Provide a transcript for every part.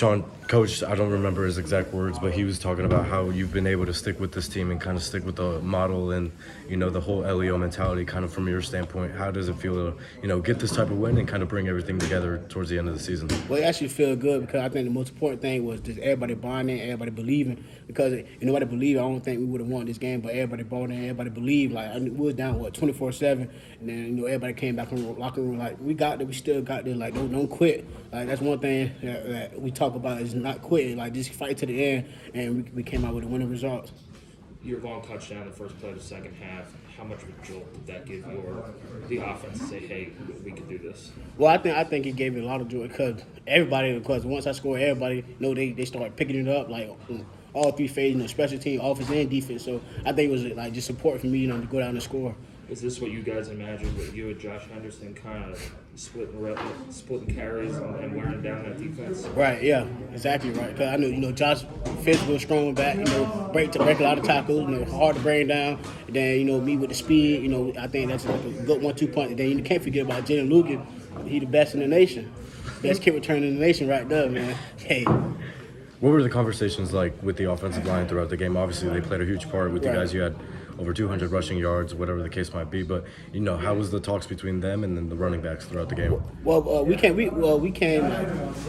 Shaun, Coach, I don't remember his exact words, but he was talking about how you've been able to stick with this team and kind of stick with the model and, the whole LEO mentality kind of from your standpoint. How does it feel to, get this type of win and kind of bring everything together towards the end of the season? Well, it actually feel good because I think the most important thing was just everybody bonding, everybody believing. Because if nobody believed, I don't think we would have won this game. But everybody bought in, everybody believed. Like we was down 24-7, and then everybody came back in the locker room like we got there, we still got there. Like don't quit. Like that's one thing that we talk about is not quitting. Like just fight to the end, and we came out with a winning results. Your long touchdown in the first play of the second half, how much of a jolt did that give the offense to say, hey, we could do this? Well, I think it gave it a lot of joy because once I scored, everybody they started picking it up like all three phases, special team, offense, and defense. So I think it was like just support for me, to go down and score. Is this what you guys imagined with you and Josh Henderson kind of splitting carries and wearing down that defense? Right, yeah, exactly right. Because I know, Josh physical, strong back, break a lot of tackles, hard to bring down. And then, me with the speed, I think that's like a good 1-2 punch. And then you can't forget about Jalen Lugan. He the best in the nation. Best kick return in the nation right there, man. Hey. What were the conversations like with the offensive line throughout the game? Obviously, they played a huge part with the guys. You had over 200 rushing yards, whatever the case might be. But how was the talks between them and then the running backs throughout the game? Well, we came when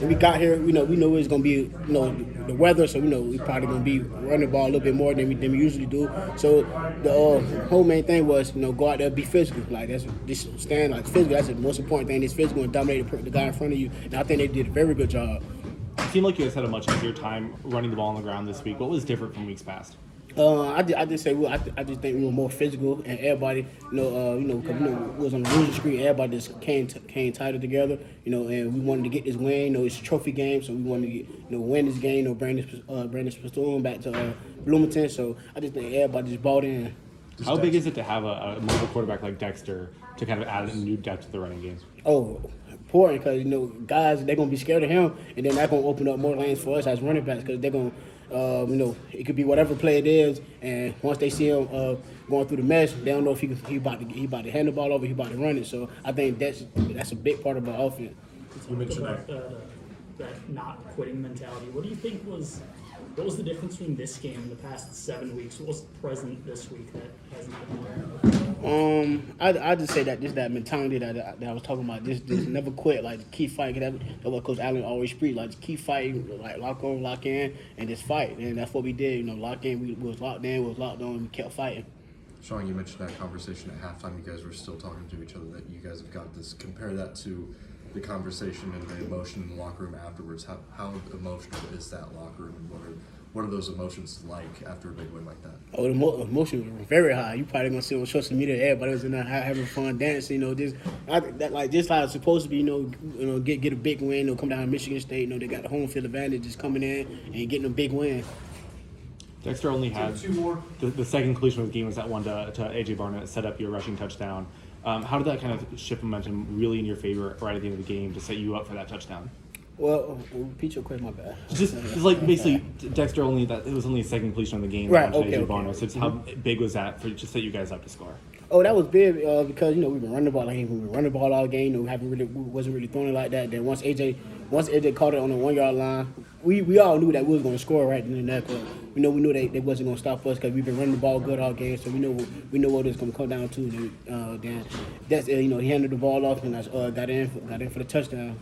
we got here. We know it was gonna be the weather, so we probably gonna be running the ball a little bit more than we usually do. So the whole main thing was go out there, be physical. Like just stand like physical. That's the most important thing. Is physical and dominate the guy in front of you. And I think they did a very good job. It seemed like you guys had a much easier time running the ball on the ground this week. What was different from weeks past? I just say I just think we were more physical and everybody because we was on the losing streak. Everybody just came tighter together, and we wanted to get this win. It's a trophy game, so we wanted to win this game. Bring this platoon back to Bloomington. So I just think everybody just bought in. How big is it to have a mobile quarterback like Dexter to kind of add a new depth to the running game? Oh, important because guys they're gonna be scared of him, and then that's gonna open up more lanes for us as running backs because they're gonna. It could be whatever play it is, and once they see him going through the mesh, they don't know if he about to hand the ball over, he about to run it. So I think that's a big part of our offense. You mentioned that not quitting mentality. What do you think what was the difference between this game and the past 7 weeks? What was present this week that hasn't been there? I just say that just that mentality that I was talking about. Just never quit. Like keep fighting. That's what Coach Allen always preached. Like just keep fighting. Like lock on, lock in, and just fight. And that's what we did. Lock in. We was locked in. We was locked on. And we kept fighting. Shaun, you mentioned that conversation at halftime. You guys were still talking to each other. That you guys have got this. Compare that to the conversation and the emotion in the locker room afterwards. How emotional is that locker room, and what are those emotions like after a big win like that? Oh, the emotions were very high. You probably gonna see on social media everybody was in there having fun dancing. Just how it's supposed to be. Get a big win. Come down to Michigan State. They got the home field advantage, just coming in and getting a big win. Dexter only had two more. The second completion of the game was that one to A.J. Barnett, set up your rushing touchdown. How did that kind of shift momentum really in your favor right at the end of the game to set you up for that touchdown? Well, repeat your question, my bad. Just like basically Dexter it was only a second completion of the game. Right, okay. So how big was that for just set you guys up to score? Oh, that was big because we've been running the ball. We've been running the ball all game. We wasn't really throwing it like that. Then once AJ caught it on the 1 yard line, we all knew that we was going to score right then and there. We knew they wasn't going to stop us because we've been running the ball good all game. So we know what it's going to come down to. Then that's he handed the ball off and I got in for the touchdown.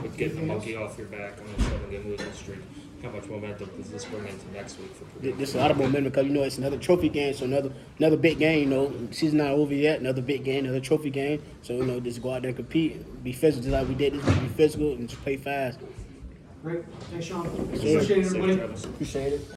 With getting the monkey off your back on the 7-game losing streak, how much momentum does this bring into next week for Purdue? There's a lot of momentum because it's another trophy game, so another big game. Season not over yet. Another big game, another trophy game. So just go out there and compete, be physical, just like we did this week. Be physical and just play fast. Great, thanks, Shaun. Sure. Appreciate it, everybody. Appreciate it.